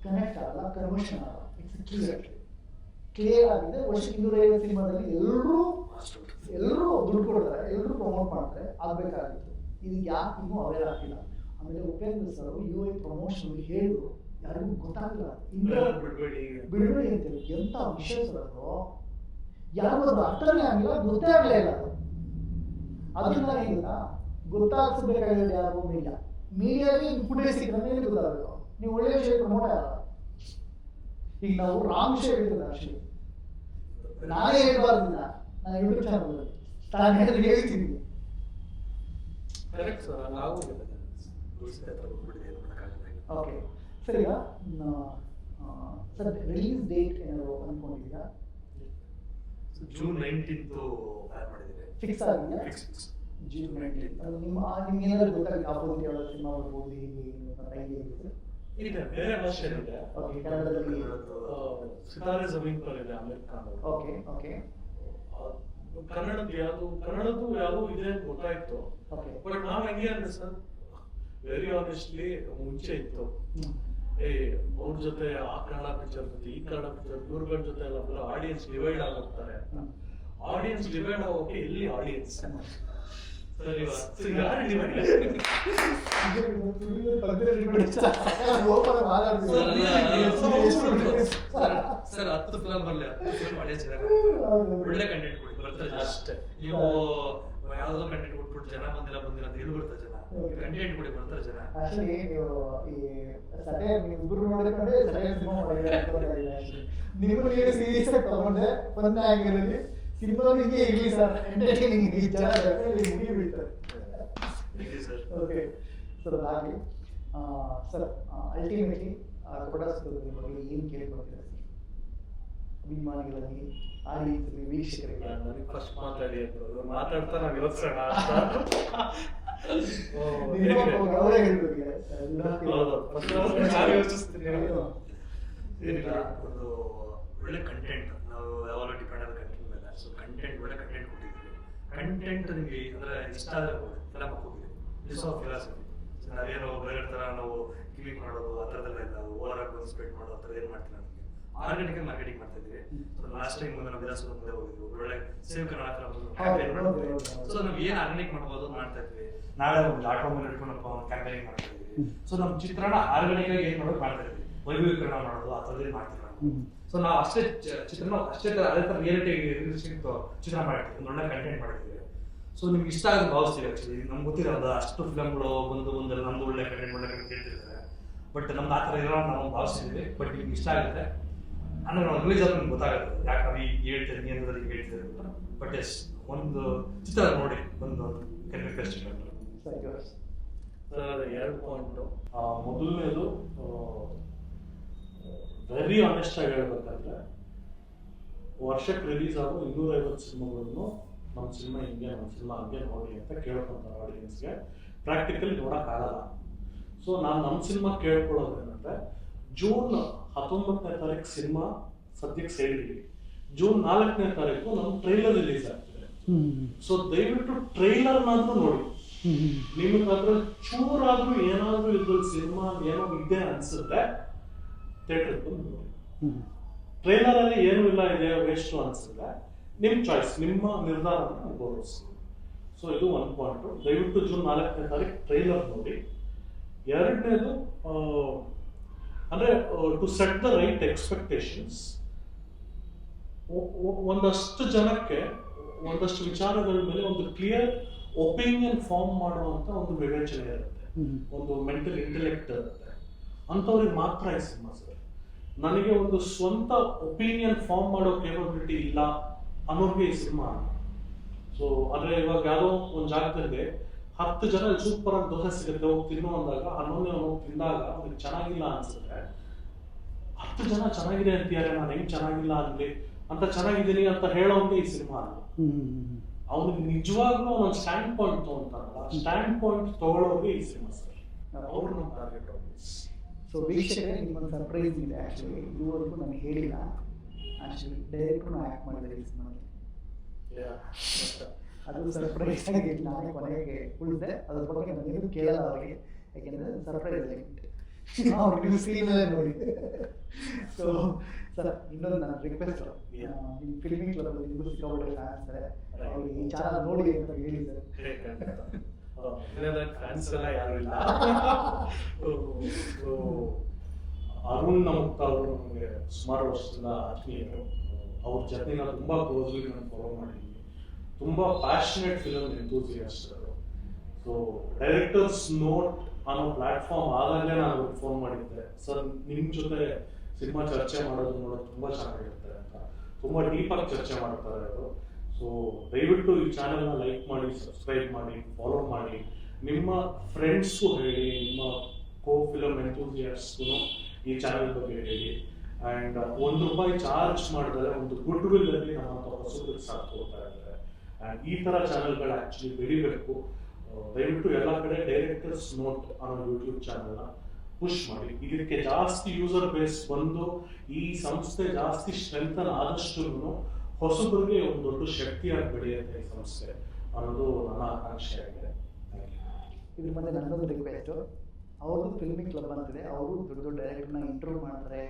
ಕನೆಕ್ಟ್ ಆಗಲ್ಲ, ಕನ್ವರ್ಷನ್ ಆಗಲ್ಲ. ಇಟ್ಸ್ ಕ್ಲಿಯರ್ ಆಗಿದೆ. ವರ್ಷಕ್ಕೆ 250 ಸಿನಿಮಾದಲ್ಲಿ ಎಲ್ಲರೂ ದುಡ್ಡು ಕೊಡ್ತಾರೆ, ಎಲ್ಲರೂ ಪ್ರಮೋಟ್ ಮಾಡ್ತಾರೆ, ಆಗಬೇಕಾಗಿತ್ತು. ಇದು ಯಾಕೆ ಇನ್ನೂ ಅವೇರ್ ಆಗಿಲ್ಲ. ಆಮೇಲೆ ಉಪೇಂದ್ರ ಸರ್ UI ಪ್ರಮೋಷನ್ ಹೇಳಿದ್ರು, ಯಾರಿಗೂ ಗೊತ್ತಾಗಲ್ಲ. ಬಿಡಬೇಡಿ ಅಂತೇಳಿ ಎಂಥ ವಿಷಯ ಸರ್ ಅದು, ಯಾರಿಗೂ ಅರ್ಥನೇ ಆಗಿಲ್ಲ, ಗೊತ್ತೇ ಆಗಲೇ ಇಲ್ಲ. ಅದರಿಂದ ಏನಿಲ್ಲ, ಗೊತ್ತಾಗ್ಸಬೇಕಾಗಿರೋದು ಯಾರು ಇಲ್ಲ. ಮೀಡಿಯಾಗೆ ಫುಟೇಜ್ ಸಿಕ್ಕಂದ್ರೆ ಗೊತ್ತಾಗಬೇಕು. ನೀವು ಒಳ್ಳೆ ವಿಷಯ ಪ್ರಮೋಟ್ ಆಗಲ್ಲ. ಈಗ ನಾವು ರಾಂಗ್ ವಿಷಯ ಹೇಳ್ತದೆ ಆಕ್ಚುಲಿ, ನಾನೇ ಹೇಳ್ಬಾರ್ದಿಲ್ಲ. ನಾನು ಯೂಟ್ಯೂಬ್ ಚಾನಲ್ ತಾನು ಹೇಳಿದ್ರೆ ಹೇಳ್ತೀನಿ. ಕರೆಕ್ಟ್ ಸರ್, ನಾವು ಓಕೆ ಸರ್. ಈಗ ಸರ್ ರಿಲೀಸ್ ಡೇಟ್ ಏನಾದ್ರು ಅನ್ಕೊಂಡಿದ್ದೀರಾ? ಜೂನ್ 19th ಪ್ಲಾನ್ ಮಾಡಿದ್ದೀವಿ. ಫಿಕ್ಸ್ ಆಗಿದೆಯಾ? ಜೂನ್ 19. ನಿಮ್ಗೆ ಏನಾದ್ರು ಗೊತ್ತಾಗುತ್ತೆ ಆಪೋಸಿಟ್ ಯಾವ ಸಿನಿಮಾ ಬರ್ಬೋದು, ಹೀಗೆ ಅಂತ ಐಡಿಯಾ ಇದೆ? ಇದೆ, ಬೇರೆ ಭಾಷೆ ಇದೆ. ಓಕೆ, ಕನ್ನಡದಲ್ಲಿ ಸಿತಾರೆ ಜಮೀನ್ ಪರ್ ಇದೆ, ಆಮಿರ್ ಖಾನ್. Okay okay. ಕನ್ನಡದ್ದು ಯಾವುದು ಇದೆ ಅಂತ ಗೊತ್ತಾಯ್ತು. ಓಕೆ. ಬಟ್ ನಾವ್ ಹೆಂಗೆ ಅಂದ್ರೆ ಸರ್, ವೆರಿ ಆನೆಸ್ಟ್ಲಿ ಮುಂಚೆ ಇತ್ತು, ಅವ್ರ ಜೊತೆ ಆ ಕನ್ನಡ ಪಿಕ್ಚರ್ ಜೊತೆ ಈ ಕನ್ನಡ ಪಿಕ್ಚರ್ ಇವ್ರಗಳ ಜೊತೆ ಎಲ್ಲ ಆಡಿಯನ್ಸ್ ಡಿವೈಡ್ ಆಗೋಗ್ತಾರೆ. ಆಡಿಯನ್ಸ್ ಡಿವೈಡ್ ಆಗೋಕೆ ಎಲ್ಲಿ ಆಡಿಯನ್ಸ್ ಯಾರು ಡಿವೈಡ್? ಸರ್ 10 ಫಿಲಂ ಬರಲಿ, 10 ಫಿಲಂ ಒಳ್ಳೆ ಚೆನ್ನಾಗಿ ಒಳ್ಳೆ ಕಂಟೆಂಟ್ ಕೊಡಿ, ಬರ್ತಾರೆ ಜನ ಅಷ್ಟೇ. ನೀವು ಯಾವ್ದೋ ಕಂಟೆಂಟ್ ಕೊಟ್ಬಿಟ್ಟು ಜನ ಬಂದಿಲ್ಲ ಅಂತ ಹೇಳಿ ಬರ್ತಾರೆ ಜನ. ಕಂಟೆಂಟ್ ಕೊಡಿ, ಬರ್ತಾರೆ ಜನ. ಆಕ್ಚುಲಿ ಈ ಸಟೇ ಇಬ್ರು ನೋಡಿದ್ರೆ ಸಟೇ ಸಿನಿಮಾ ಮಾಡಿದ್ರೆ ನೀವು ಸೀರಿಯಸ್ ಆಗಿ ತಗೊಂಡೆ ಬಂದ ಆಗಿರಲಿ ಸಿನಿಮಾ ಹಿಂಗೆ ಇರಲಿ ಸರ್, ಎಂಟರ್ಟೈನಿಂಗ್ ಮುಗಿ ಬೀಳ್ತಾರೆ. ಓಕೆ ಸರ್, ಅದಾಗಲಿ. ಸರ್ ಅಲ್ಟಿಮೇಟ್ಲಿ ಕೊಡಾಸ್ಪತ್ರೆ ಬಗ್ಗೆ ಏನು ಕೇಳ್ಕೊಳ್ತೀರಾ ಸರ್, ಅಭಿಮಾನಿಗಳಲ್ಲಿ, ಆಡಿಯನ್ಸ್ಗೆ, ವೀಕ್ಷಕರಿಗೆ? ನನಗೆ ಫಸ್ಟ್ ಮಾತಾಡಿ ಅಂತ ಮಾತಾಡ್ತಾ ನಾವು ಯೋಚಿಸೋಣ ಅವರೇ ಹೇಳ್ಬೇಕು. ಏನಿಲ್ಲ, ಒಂದು ಒಳ್ಳೆ ಕಂಟೆಂಟ್ ನಾವು ಯಾವಾಗ ಡಿಪೆಂಡ್ ಆದ ಕಂಟೆಂಟ್ ಮೇಲೆ. ಸೊ ಕಂಟೆಂಟ್ ಒಳ್ಳೆ ಕಂಟೆಂಟ್ ಕೊಟ್ಟಿದ್ದೀವಿ. ಕಂಟೆಂಟ್ ನಿಮಗೆ ಅಂದ್ರೆ ಇಷ್ಟ ಆದರೆ ಎಲ್ಲ ಮಕ್ಕೋಗಿದೆ. It's of philosophy. ನಾವೇನೋ ಬೇರೆ ಥರ ನಾವು ಕ್ಲಿಕ್ ಮಾಡೋದು ಆ ಥರದೆಲ್ಲ ಇಲ್ಲ, ಓವರ್ ಆಗಿ ಸ್ಪೆಂಡ್ ಮಾಡೋದು ಆ ಥರ ಏನು ಮಾಡ್ತಿಲ್ಲ. ನಮಗೆ ಆರ್ಗಾನಿಕ್ ಮಾರ್ಕೆಟಿಂಗ್ ಮಾಡ್ತಾ ಇದ್ದೀವಿ. ಸೊ ಲಾಸ್ಟ್ ಟೈಮ್ ನಾವು ವಿಧಾನಸೌಧ ಮುಂದೆ ಹೋಗಿದ್ವಿ, ಒಳ್ಳೆ ಸೇವ್ ಕರ್ನಾಟಕ ಕ್ಯಾಂಪೇನ್ ಮಾಡಿದ್ವಿ. ಸೊ ನಾವು ಏನು ಆರ್ಗಾನಿಕ್ ಮಾಡ್ಬೋದು ಮಾಡ್ತಾ ಇದ್ವಿ. ನಾಳೆ ಒಂದು ಆಟೋ ಮೇಲೆ ಇಟ್ಕೊಂಡಪ್ಪ ಒಂದು ಕ್ಯಾಂಪೇನಿಂಗ್ ಮಾಡ್ತಾ ಇದ್ವಿ. ಸೊ ನಮ್ಮ ಚಿತ್ರಣ ಆರ್ಗಾನಿಕ್ ಆಗಿ ಏನು ಮಾಡೋದು ಮಾಡ್ತಾ ಇದ್ವಿ, ವೈಭವೀಕರಣ ಮಾಡೋದು ಆ ಥರದ್ದು ಮಾಡ್ತೀವಿ ನಾವು. ಸೊ ನಾವು ಅಷ್ಟೇ ಚಿತ್ರಣ ಅಷ್ಟೇ ಅದೇ ಥರ ರಿಯಾಲಿಟಿ ಚಿತ್ರಣ ಮಾಡಿರ್ತೀವಿ, ಒಂದು ಒಳ್ಳೆ ಕಂಟೆಂಟ್ ಮಾಡಿರ್ತೀವಿ. ಸೊ ನಿಮ್ಗೆ ಇಷ್ಟ ಆಗೋದು ಭಾವಿಸ್ತೀವಿ. ಆ್ಯಕ್ಚುಲಿ ನಮ್ಗೆ ಗೊತ್ತಿರೋದು ಅಷ್ಟು ಫಿಲಮ್ಗಳು ಬಂದು ನಮ್ದು ಒಳ್ಳೆ ಕಂಟೆಂಟ್ ಹೇಳ್ತಿರ್ತಾರೆ. ಬಟ್ ನಮ್ದು ಆ ಥರ ಇರೋ ನಾವು ಭಾವಿಸ್ತಿದ್ವಿ. ಬಟ್ ನಿಮ್ಗೆ ಇಷ್ಟ ಆಗುತ್ತೆ ಅಂದ್ರೆ ನಾವು ರಿಲೀಸ್ ಆದ್ರೆ ನಿಮ್ಗೆ ಗೊತ್ತಾಗುತ್ತೆ ಯಾಕೆ ನಾವು ಈಗ ಹೇಳ್ತೇವೆ ನಿಯಂತ್ರದಲ್ಲಿ ಹೇಳ್ತೇವೆ ಅಂತ. ಬಟ್ ಎಸ್ ಒಂದು ಚಿತ್ರ ನೋಡಿ ಒಂದು ರಿಕ್ವೆಸ್ಟ್ ಸರ್. 2 ಪಾಯಿಂಟು. ಮೊದಲನೇದು ವೆರಿ ಆನೆಸ್ಟ್ ಆಗಿ ಹೇಳ್ಬೇಕಂದ್ರೆ, ವರ್ಷಕ್ಕೆ ರಿಲೀಸ್ ಆಗೋ 250 ಸಿನಿಮಾಗಳನ್ನು ನಮ್ಮ ಸಿನಿಮಾ ಹಿಂಗೆ, ನಮ್ಮ ಸಿನಿಮಾ ಹಂಗೆ ನೋಡಿ ಅಂತ ಕೇಳ್ಕೊಂತಾರೆ ಆಡಿಯನ್ಸ್ಗೆ. ಪ್ರಾಕ್ಟಿಕಲಿ ನೋಡೋಕ್ಕಾಗಲ್ಲ. ಸೊ ನಾನು ನಮ್ಮ ಸಿನಿಮಾ ಕೇಳ್ಕೊಳ್ಳೋದೇನಂದ್ರೆ, ಜೂನ್ 19ನೇ ತಾರೀಕು ಸಿನಿಮಾ ಸದ್ಯಕ್ಕೆ ಸೇರಿದ್ದೀವಿ. ಜೂನ್ 4ನೇ ತಾರೀಕು ನಮ್ಮ ಟ್ರೈಲರ್ ರಿಲೀಸ್ ಆಗ್ತಿದೆ. ಸೊ ದಯವಿಟ್ಟು ಟ್ರೈಲರ್ನಾದ್ರೂ ನೋಡಿ. ನಿಮಗೆ ಅದ್ರಲ್ಲಿ ಚೂರಾದ್ರೂ ಏನಾದ್ರೂ ಇದ್ರಲ್ಲಿ ಸಿನಿಮಾ ಏನೋ ಇದೆ ಅನ್ಸುತ್ತೆ, ಥಿಯೇಟರ್ ಬಂದು ನೋಡಿ. ಟ್ರೈಲರ್ ಅಲ್ಲಿ ಏನೂ ಇಲ್ಲ, ಇದೆ ವೇಸ್ಟ್ ಅನ್ಸುತ್ತೆ, ನಿಮ್ಮ ಚಾಯ್ಸ್, ನಿಮ್ಮ ನಿರ್ಧಾರವನ್ನು ಗೌರವಿಸಿ. ಸೊ ಇದು 1 ಪಾಯಿಂಟು. ದಯವಿಟ್ಟು ಜೂನ್ 4ನೇ ತಾರೀಕು ಟ್ರೈಲರ್ ನೋಡಿ. 2ನೇದು ಅಂದ್ರೆ to set the right expectations. ಒಂದಷ್ಟು ಜನಕ್ಕೆ ಒಂದಷ್ಟು ವಿಚಾರಗಳ ಮೇಲೆ ಒಂದು ಕ್ಲಿಯರ್ ಒಪಿನಿಯನ್ ಫಾರ್ಮ್ ಮಾಡುವಂತ ಒಂದು ವಿವೇಚನೆ ಇರುತ್ತೆ, ಒಂದು ಮೆಂಟಲ್ ಇಂಟೆಲೆಕ್ಟ್ ಇರುತ್ತೆ. ಅಂಥವ್ರಿಗೆ ಮಾತ್ರ ಈ ಸಿನಿಮಾ ಸರ್. ನನಗೆ ಒಂದು ಸ್ವಂತ ಒಪಿನಿಯನ್ ಫಾರ್ಮ್ ಮಾಡೋ ಕೇಪಬಿಲಿಟಿ ಇಲ್ಲ ಅನ್ನೋರಿಗೆ ಈ ಸಿನಿಮಾ. ಸೊ ಆದ್ರೆ ಇವಾಗ ಯಾವುದೋ ಒಂದು ಜಾಗದಲ್ಲಿ 10 ಜನ ಸೂಪರ್ ಆಗಿ ದೋಸೆ ಸಿಗುತ್ತೆ ಹೋಗಿ ತಿನ್ನು ಅಂದಾಗ 11ನೇ ಹೋಗಿ ತಿಂದಾಗ ಅವ್ರಿಗೆ ಚೆನ್ನಾಗಿಲ್ಲ ಅನ್ಸುತ್ತೆ. 10 ಜನ ಚೆನ್ನಾಗಿದೆ ಅಂತಿದ್ದಾರೆ, ನಾನು ಹೆಂಗ್ ಚೆನ್ನಾಗಿಲ್ಲ ಅನ್ಲಿ ಅಂತ, ಚೆನ್ನಾಗಿದ್ದೀನಿ ಅಂತ ಹೇಳೋಂಗೆ ಈ ಸಿನಿಮಾ ಅಲ್ಲ. ಅವ್ನಿಗೆ ನಿಜವಾಗ್ಲೂ ಒಂದು ಸ್ಟ್ಯಾಂಡ್ ಪಾಯಿಂಟ್ ತಗೊಂತಾರಲ್ಲ, ಸ್ಟ್ಯಾಂಡ್ ಪಾಯಿಂಟ್ ತಗೊಳ್ಳೋರಿಗೆ ಈ ಸಿನಿಮಾ ಸರ್. ಅವ್ರು ನಮ್ಮ ಟಾರ್ಗೆಟ್ ಆಡಿಯನ್ಸ್. ಸೊ ವೀಕ್ಷಕರೇ, ನಿಮ್ಮೊಂದು ಸರ್ಪ್ರೈಸ್ ಇದೆ. ಆ್ಯಕ್ಚುಲಿ ಇದುವರೆಗೂ ನನಗೆ ಹೇಳಿಲ್ಲ. ಆ್ಯಕ್ಚುಲಿ ಡೈರೆಕ್ಟ್ರು ಆ್ಯಕ್ಟ್ ಮಾಡಿದ್ದಾರೆ ಈ ಸಿನಿಮಾಗೆ. ಅದು ಸರ್ಪ್ರೈಸ್ ಆಗಿ ನಾನೇ ಕೊನೆಗೆ ಉಳಿದೆ. ಅದ್ರ ಬಗ್ಗೆ ನನಗೇನು ಕೇಳಲ್ಲ ಅವರಿಗೆ, ಯಾಕೆಂದರೆ ಸರ್ಪ್ರೈಸ್ ಆಗಿತ್ತು. ಅವ್ರು ನೀವು ಸ್ಕ್ರೀನಲ್ಲೇ ನೋಡಿ. ಸೊ ಸರ್, ಇನ್ನೊಂದು ನನ್ನ ರಿಕ್ವೆಸ್ಟ್, ನಿಮ್ಮ ಫಿಲ್ಮಿಂಗ್ ಕ್ಲಬ್ ನಿಮಗೂ ಸಿಕ್ಕಾಪಟ್ಟೆ ಫ್ಯಾನ್ಸ್ ಇದ್ದಾರೆ, ಅವ್ರಿಗೆ ಈ ಚಾನಲ್ ನೋಡಿ ಅಂತ ಹೇಳಿ ಸರ್. ಫ್ಯಾನ್ಸ್ ಎಲ್ಲ ಯಾರು ಇಲ್ಲ. ಅರುಣ್ ನಮುಕ್ತ ಅವರು ನಮಗೆ ಸುಮಾರು ವರ್ಷದಿಂದ ಆತ್ಮೀಯರು. ಅವ್ರ ಜೊತೆ ನಾನು ತುಂಬಾ ಕ್ಲೋಸ್ಲಿ ನಾನು ಫಾಲೋ ಮಾಡಿದ್ದೀನಿ. ತುಂಬಾ ಪ್ಯಾಷನೇಟ್ ಫಿಲಮ್ ಎಂಥೂಸಿಯಾಸ್ಟ್ ಅವರು. ಸೊ ಡೈರೆಕ್ಟರ್ಸ್ ನೋಟ್ ಅನ್ನೋ ಪ್ಲಾಟ್ಫಾರ್ಮ್ ಆದಾಗಲೇ ನಾನು ಫೋನ್ ಮಾಡಿದ್ದೆ, ಸರ್ ನಿಮ್ಮ ಜೊತೆ ಸಿನಿಮಾ ಚರ್ಚೆ ಮಾಡೋದು ನೋಡೋದು ತುಂಬಾ ಚೆನ್ನಾಗಿರುತ್ತೆ ಅಂತ. ತುಂಬಾ ಡೀಪ್ ಆಗಿ ಚರ್ಚೆ ಮಾಡ್ತಾರೆ ಅವರು. ಸೊ ದಯವಿಟ್ಟು ಈ ಚಾನೆಲ್ನ ಲೈಕ್ ಮಾಡಿ, ಸಬ್ಸ್ಕ್ರೈಬ್ ಮಾಡಿ, ಫಾಲೋ ಮಾಡಿ. ನಿಮ್ಮ ಫ್ರೆಂಡ್ಸ್ಗೂ ಹೇಳಿ, ನಿಮ್ಮ ಕೋ ಫಿಲಮ್ ಎಂಥೂಸಿಯಾಸ್ಟ್ಗೂ ಈ ಚಾನೆಲ್ ಬಗ್ಗೆ ಹೇಳಿ. ಆ್ಯಂಡ್ ₹1 ಚಾರ್ಜ್ ಮಾಡಿದ್ರೆ ಒಂದು ಗುಡ್ ವಿಲ್ ಅಲ್ಲಿ ನಮ್ಮ ಹೊಸಬ್ರಿಗೆ ಸಾಥ್ ಕೊಡ್ತಾ ಇದ್ದಾರೆ. ಆ್ಯಂಡ್ ಈ ಥರ ಚಾನೆಲ್ಗಳು ಆ್ಯಕ್ಚುಲಿ ಬೆಳಿಬೇಕು. ದಯವಿಟ್ಟು ಎಲ್ಲ ಕಡೆ ಡೈರೆಕ್ಟರ್ಸ್ ನೋಟ್ ಅನ್ನೋ ಯೂಟ್ಯೂಬ್ ಚಾನೆಲ್ನ ಪುಷ್ ಮಾಡಿ. ಇದಕ್ಕೆ ಜಾಸ್ತಿ ಯೂಸರ್ ಬೇಸ್ ಬಂದು ಈ ಸಂಸ್ಥೆ ಜಾಸ್ತಿ ಸ್ಟ್ರೆಂಥನ್ ಆದಷ್ಟು ಹೊಸಬರಿಗೆ ಒಂದು ದೊಡ್ಡ ಶಕ್ತಿಯಾಗಿ ಬೆಳೆಯುತ್ತೆ ಈ ಸಂಸ್ಥೆ ಅನ್ನೋದು ನನ್ನ ಆಕಾಂಕ್ಷೆ ಆಗಿದೆ. ಇದ್ರ ಮಧ್ಯೆ ನನ್ನೊಂದು ರಿಕ್ವೆಸ್ಟು, ಅವ್ರದ್ದು ಫಿಲ್ಮಿಂಗ್ ಕ್ಲಬ್ ಅಂತಿದೆ, ಅವರು ದೊಡ್ಡ ದೊಡ್ಡ ಡೈರೆಕ್ಟರ್ನ ಇಂಟರ್ವ್ಯೂ ಮಾಡ್ತಾರೆ.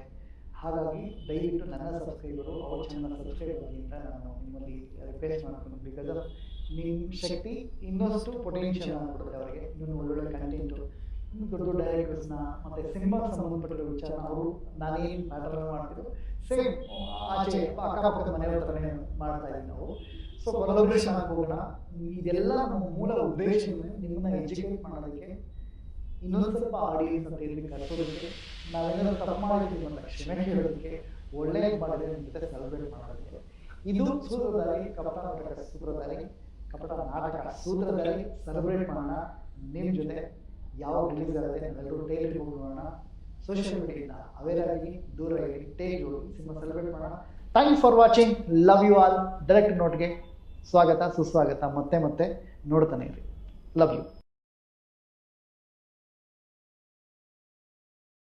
ಹಾಗಾಗಿ ದಯವಿಟ್ಟು ನನ್ನ ಸಬ್ಸ್ಕ್ರೈಬರು ಅವ್ರ ಚಾನಲ್ ಸಬ್ಸ್ಕ್ರೈಬ್ ಆಗಿ ಅಂತ ನಾನು ನಿಮ್ಮಲ್ಲಿ ರಿಕ್ವೆಸ್ಟ್ ಮಾಡ್ತೀನಿ. ಬಿಕಾಸ್ ಆಫ್ ನಿಮ್ಮ ಶಕ್ತಿ ಇನ್ನಷ್ಟು ಪೊಟೆನ್ಷಿಯಲ್ ಕೊಡುತ್ತೆ ಅವರಿಗೆ. ಇನ್ನೊಂದು ಒಳ್ಳೊಳ್ಳೆ ಕಂಟೆಂಟು, ಇನ್ನು ದೊಡ್ಡ ದೊಡ್ಡ ಡೈರೆಕ್ಟರ್ಸ್ನ ಮತ್ತು ಸಿನಿಮಾಗೆ ಸಂಬಂಧಪಟ್ಟಿರೋ ವಿಚಾರ ಅವರು ನಾನೇನು ಮ್ಯಾಟರ್ ಮಾಡ್ತಿದ್ರು ಸೇಮ್ ಆಚೆ ಅಕ್ಕಪಕ್ಕದ ಮನೆಯ ಥರನೇ ಮಾಡ್ತಾ ಇದ್ದೀವಿ ನಾವು. ಸೊ ಕೊಲಾಬ್ರೇಷನ್ ಹೋಗೋಣ. ಇದೆಲ್ಲ ನಮ್ಮ ಮೂಲ ಉದ್ದೇಶ ನಿಮ್ಮನ್ನ ಎಜುಕೇಟ್ ಮಾಡೋದಕ್ಕೆ, ಇನ್ನೊಂದು ಸ್ವಲ್ಪ ಆಡಿಯನ್ಸ್ ಅಂತ ಹೇಳಿ ಕರ್ಸೋದಕ್ಕೆ, ನಾವೇನಾದ್ರು ತಪ್ಪು ಮಾಡಿದ್ದೀವಿ ಅಂತ ಕ್ಷಮೆ ಕೇಳೋದಕ್ಕೆ, ಒಳ್ಳೆಯ ಮಾಡಿದ್ರೆ ನಿಮ್ಮ ಜೊತೆ ಸೆಲೆಬ್ರೇಟ್ ಮಾಡೋದಕ್ಕೆ. ಇದು ಸೂತ್ರಧಾರಿ, ಕಪಟ ನಾಟಕ ಸೂತ್ರಧಾರಿ, ಕಪಟ ನಾಟಕ ಸೂತ್ರಧಾರಿ ಸೆಲೆಬ್ರೇಟ್ ಮಾಡೋಣ. ನಿಮ್ಮ ಜೊತೆ ಯಾವ ರಿಲೀಸ್ ಆಗುತ್ತೆ ನಾವೆಲ್ಲರೂ ಟೈಲರಿಗೆ ಹೋಗೋಣ. ಸೋಷಿಯಲ್ ಮೀಡಿಯಾದಿಂದ ಅವೇರ್ ಆಗಿ, ದೂರ ಆಗಿ, ಟೇಕ್ ಜೋಡಿ ಸಿನಿಮಾ ಸೆಲೆಬ್ರೇಟ್ ಮಾಡೋಣ. Thanks for watching. Love you all. Direct ನೋಟ್ಗೆ ಸ್ವಾಗತ, ಸುಸ್ವಾಗತ. ಮತ್ತೆ ಮತ್ತೆ ನೋಡ್ತಾನೆ ಇರಿ. Love you.